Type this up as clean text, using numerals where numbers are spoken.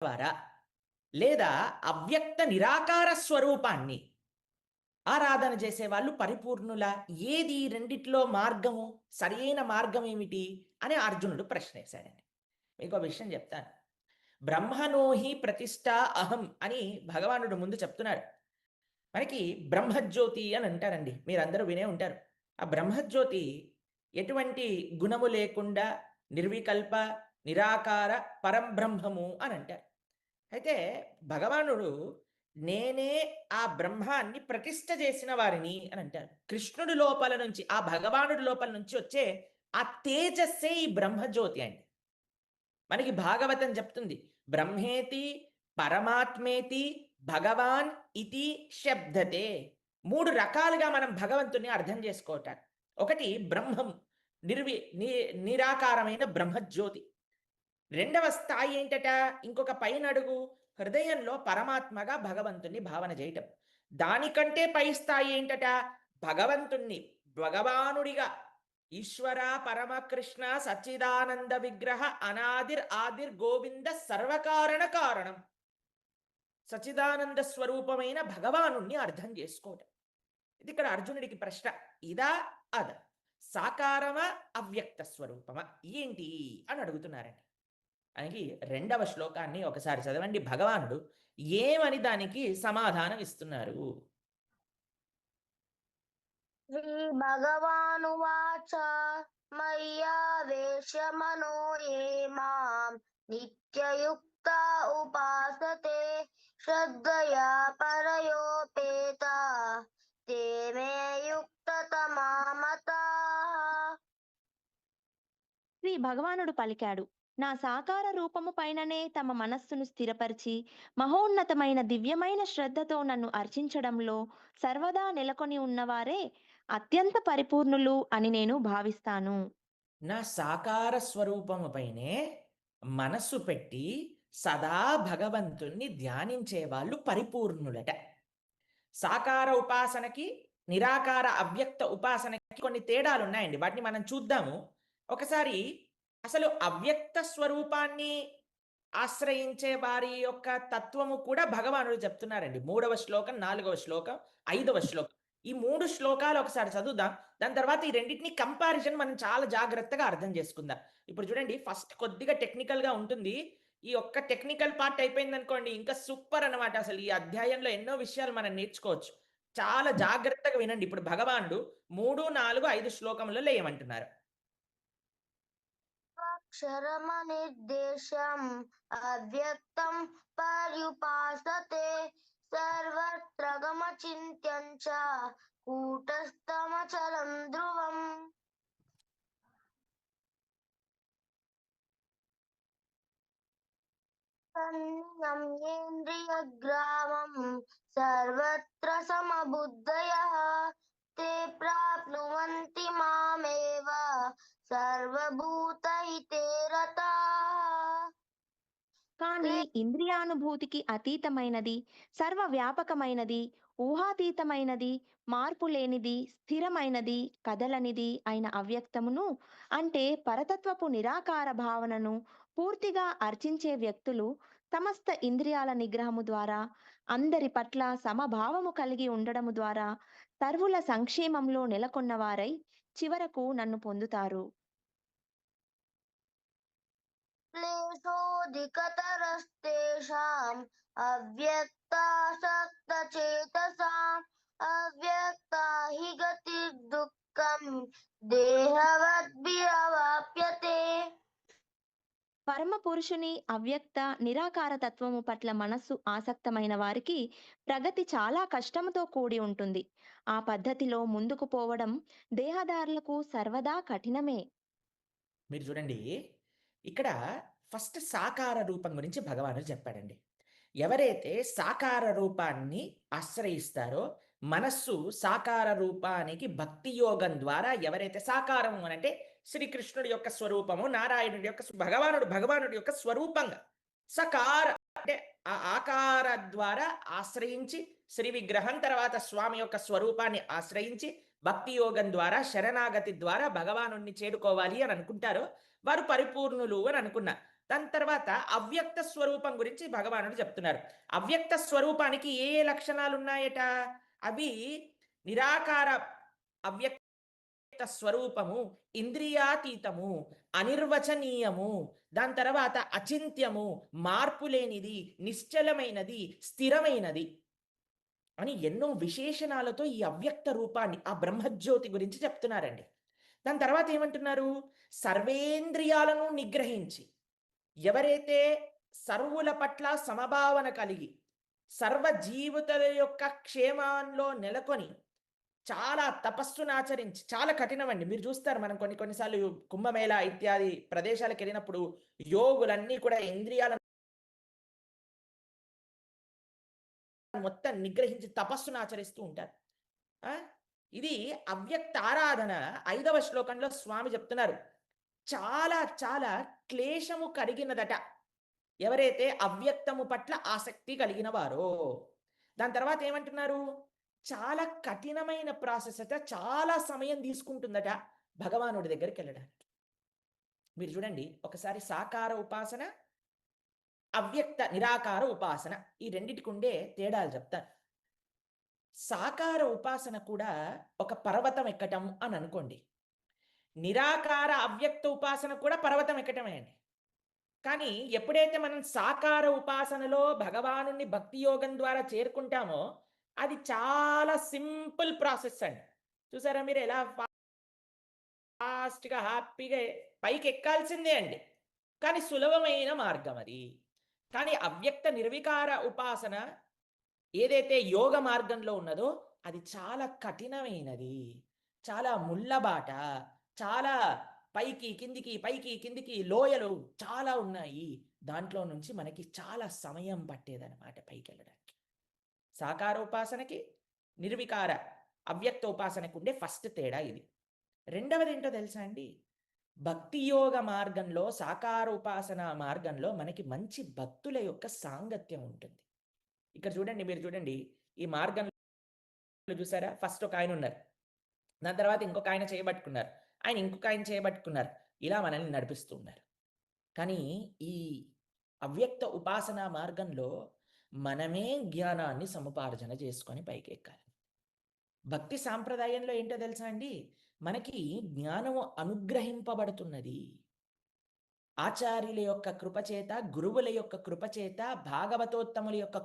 ద్వారా లేదా అవ్యక్త నిరాకార స్వరూపాన్ని ఆరాధన చేసేవాళ్ళు పరిపూర్ణుల? ఏది రెండిట్లో మార్గము, సరైన మార్గం ఏమిటి అని అర్జునుడు ప్రశ్న వేశాడండి. మీకు విషయం చెప్తాను. బ్రహ్మణోహి ప్రతిష్ట అహం అని భగవానుడు ముందు చెప్తున్నాడు. మనకి బ్రహ్మజ్యోతి అని అంటారండి, మీరందరూ వినే ఉంటారు. ఆ బ్రహ్మజ్యోతి ఎటువంటి గుణము లేకుండా నిర్వికల్ప నిరాకార పరంబ్రహ్మము అని అంటారు. అయితే భగవానుడు నేనే ఆ బ్రహ్మాన్ని ప్రతిష్ఠ చేసిన వారిని అని అంటారు. కృష్ణుడి లోపల నుంచి, ఆ భగవానుడి లోపల నుంచి వచ్చే ఆ తేజస్సే ఈ బ్రహ్మజ్యోతి అండి. మనకి భాగవతం చెప్తుంది, బ్రహ్మేతి పరమాత్మేతి భగవాన్ ఇతి శబ్దతే. 3 రకాలుగా మనం భగవంతుని అర్థం చేసుకోవటానికి. ఒకటి బ్రహ్మం, నిరాకారమైన బ్రహ్మజ్యోతి. రెండవ స్థాయి ఏంటట, ఇంకొక పైన అడుగు, హృదయంలో పరమాత్మగా భగవంతుణ్ణి భావన చేయటం. దానికంటే పై స్థాయి ఏంటట, భగవంతుణ్ణి భగవానుడిగా, ఈశ్వర పరమకృష్ణ సచ్చిదానంద విగ్రహ అనాదిర్ ఆదిర్ గోవింద సర్వకారణ కారణం, సచిదానంద స్వరూపమైన భగవానుణ్ణి అర్థం చేసుకోవటం. ఇది ఇక్కడ అర్జునుడికి ప్రశ్న. ఇదా అదా, సాకారమా అవ్యక్త స్వరూపమా, ఏంటి అని అడుగుతున్నారండి. అని రెండవ శ్లోకాన్ని ఒకసారి చదవండి. భగవానుడు ఏమని దానికి సమాధానం ఇస్తున్నారు? శ్రీ భగవానువాచ మయ్యావేశమనో ఏ మాం నిత్యయుక్త ఉపాసతే శ్రద్ధయా పరయోపేత తే మే యుక్తతమా మతాః. శ్రీ భగవానుడు పలికాడు, నా సాకార రూపము పైననే తమ మనస్సును స్థిరపరిచి మహోన్నతమైన దివ్యమైన శ్రద్ధతో నన్ను అర్చించడంలో సర్వదా నెలకొని ఉన్నవారే అత్యంత పరిపూర్ణులు అని నేను భావిస్తాను. నా సాకార స్వరూపము పైనే మనస్సు పెట్టి సదా భగవంతుణ్ణి ధ్యానించే వాళ్ళు పరిపూర్ణులట. సాకార ఉపాసనకి నిరాకార అవ్యక్త ఉపాసనకి కొన్ని తేడాలు ఉన్నాయండి. వాటిని మనం చూద్దాము ఒకసారి. అసలు అవ్యక్త స్వరూపాన్ని ఆశ్రయించే వారి యొక్క తత్వము కూడా భగవానుడు చెప్తున్నారండి. 3వ శ్లోకం, 4వ శ్లోకం, 5వ శ్లోకం, ఈ 3 శ్లోకాలు ఒకసారి చదువుదాం. దాని తర్వాత ఈ రెండింటిని కంపారిజన్ మనం చాలా జాగ్రత్తగా అర్థం చేసుకుందాం. ఇప్పుడు చూడండి, ఫస్ట్ కొద్దిగా టెక్నికల్గా ఉంటుంది. ఈ ఒక్క టెక్నికల్ పార్ట్ అయిపోయింది అనుకోండి, ఇంకా సూపర్ అనమాట. అసలు ఈ అధ్యాయంలో ఎన్నో విషయాలు మనం నేర్చుకోవచ్చు. చాలా జాగ్రత్తగా వినండి. ఇప్పుడు భగవానుడు 3, 4, 5 శ్లోకములలో ఏమంటున్నారు? అక్షరమనిర్దేశం అవ్యక్తం పర్యుపాసతే సర్వత్ర గమచింత్యం చ కూటస్థమచలం ధ్రువం. సంయమ్యేంద్రియగ్రామం సర్వత్ర సమబుద్ధయః తే ప్రాప్నువంతి మామేవ సర్వభూతహితే రతాః. కానీ ఇంద్రియానుభూతికి అతీతమైనది, సర్వవ్యాపకమైనది, ఊహాతీతమైనది, మార్పు లేనిది, స్థిరమైనది, కదలనిది అయిన అవ్యక్తమును అంటే పరతత్వపు నిరాకార భావనను పూర్తిగా అర్చించే వ్యక్తులు సమస్త ఇంద్రియాల నిగ్రహము ద్వారా, అందరి పట్ల సమభావము కలిగి ఉండడము ద్వారా సర్వుల సంక్షేమంలో నెలకొన్నవారై చివరకు నన్ను పొందుతారు. క్లేశోధికతరస్తేషాం అవ్యక్తాసక్తచేతసాం అవ్యక్తా హి గతిర్దుఃఖం దేహవద్భిరవాప్యతే. పరమ పురుషుని అవ్యక్త నిరాకార తత్వము పట్ల మనస్సు ఆసక్తమైన వారికి ప్రగతి చాలా కష్టముతో కూడి ఉంటుంది. ఆ పద్ధతిలో ముందుకు పోవడం దేహదారులకు సర్వదా కఠినమే. మీరు చూడండి, ఇక్కడ ఫస్ట్ సాకార రూపం గురించి భగవానుడు చెప్పాడండి. ఎవరైతే సాకార రూపాన్ని ఆశ్రయిస్తారో, మనస్సు సాకార రూపానికి భక్తి యోగం ద్వారా ఎవరైతే సాకారం అనంటే శ్రీకృష్ణుడి యొక్క స్వరూపము, నారాయణుడి యొక్క భగవానుడి యొక్క స్వరూపంగా సకార అంటే ఆ ఆకార ద్వారా ఆశ్రయించి, శ్రీ విగ్రహం తర్వాత స్వామి యొక్క స్వరూపాన్ని ఆశ్రయించి భక్తి యోగం ద్వారా శరణాగతి ద్వారా భగవానుణ్ణి చేరుకోవాలి అని అనుకుంటారో వారు పరిపూర్ణులు అని అనుకున్నా. దాని తర్వాత అవ్యక్త స్వరూపం గురించి భగవానుడు చెప్తున్నారు. అవ్యక్త స్వరూపానికి ఏ ఏ లక్షణాలు ఉన్నాయట? అవి నిరాకార అవ్యక్త స్వరూపము, ఇంద్రియాతీతము, అనిర్వచనీయము, దాని తర్వాత అచింత్యము, మార్పు లేనిది, నిశ్చలమైనది, స్థిరమైనది అని ఎన్నో విశేషణాలతో ఈ అవ్యక్త రూపాన్ని, ఆ బ్రహ్మజ్యోతి గురించి చెప్తున్నారండి. దాని తర్వాత ఏమంటున్నారు? సర్వేంద్రియాలను నిగ్రహించి, ఎవరైతే సర్వుల పట్ల సమభావన కలిగి, సర్వ జీవితుల యొక్క క్షేమంలో నెలకొని, చాలా తపస్సును ఆచరించి, చాలా కఠినమండి. మీరు చూస్తారు, మనం కొన్ని కొన్నిసార్లు కుంభమేళ ఇత్యాది ప్రదేశాలకు వెళ్ళినప్పుడు యోగులన్నీ కూడా ఇంద్రియాలను మొత్తం నిగ్రహించి తపస్సును ఆచరిస్తూ ఉంటారు. ఆ? ఇది అవ్యక్త ఆరాధన 5వ శ్లోకంలో స్వామి చెప్తున్నారు. చాలా చాలా క్లేశము కలిగినదట ఎవరైతే అవ్యక్తము పట్ల ఆసక్తి కలిగిన వారో. దాని తర్వాత ఏమంటున్నారు? చాలా కఠినమైన ప్రాసెస్ అట, చాలా సమయం తీసుకుంటుందట భగవానుడి దగ్గరికి వెళ్ళడానికి. మీరు చూడండి ఒకసారి, సాకార ఉపాసన, అవ్యక్త నిరాకార ఉపాసన, ఈ రెండిటికి ఉండే తేడాలు చెప్తాను. సాకార ఉపాసన కూడా ఒక పర్వతం ఎక్కటం అని అనుకోండి. నిరాకార అవ్యక్త ఉపాసన కూడా పర్వతం ఎక్కటమే అండి. కానీ ఎప్పుడైతే మనం సాకార ఉపాసనలో భగవానుని భక్తి యోగం ద్వారా చేరుకుంటామో, అది చాలా సింపుల్ ప్రాసెస్ అండి. చూసారా మీరు ఎలా ఫాస్ట్గా హ్యాపీగా పైకి ఎక్కాల్సిందే అండి, కానీ సులభమైన మార్గం అది. కానీ అవ్యక్త నిర్వికార ఉపాసన ఏదైతే యోగ మార్గంలో ఉన్నదో అది చాలా కఠినమైనది, చాలా ముళ్ళబాట, చాలా పైకి కిందికి పైకి కిందికి లోయలు చాలా ఉన్నాయి. దాంట్లో నుంచి మనకి చాలా సమయం పట్టేదన్నమాట పైకి వెళ్ళడానికి. సాకార ఉపాసనకి, నిర్వికార అవ్యక్త ఉపాసనకు ఉండే ఫస్ట్ తేడా ఇది. రెండవది ఏంటో తెలుసా అండి? భక్తి యోగ మార్గంలో, సాకార ఉపాసన మార్గంలో మనకి మంచి భక్తుల యొక్క సాంగత్యం ఉంటుంది. ఇక్కడ చూడండి, మీరు చూడండి, ఈ మార్గంలో చూసారా, ఫస్ట్ ఒక ఆయన ఉన్నారు, దాని తర్వాత ఇంకొక ఆయన చేయబట్టుకున్నారు, ఆయన ఇంకొక ఆయన చేయబట్టుకున్నారు, ఇలా మనల్ని నడిపిస్తూ ఉన్నారు. కానీ ఈ అవ్యక్త ఉపాసన మార్గంలో మనమే జ్ఞానాన్ని సముపార్జన చేసుకొని పైకి ఎక్కాలి. భక్తి సాంప్రదాయంలో ఏంటో తెలుసా అండి? మనకి జ్ఞానము అనుగ్రహింపబడుతున్నది ఆచార్యుల యొక్క కృపచేత, గురువుల యొక్క కృపచేత, భాగవతోత్తముల యొక్క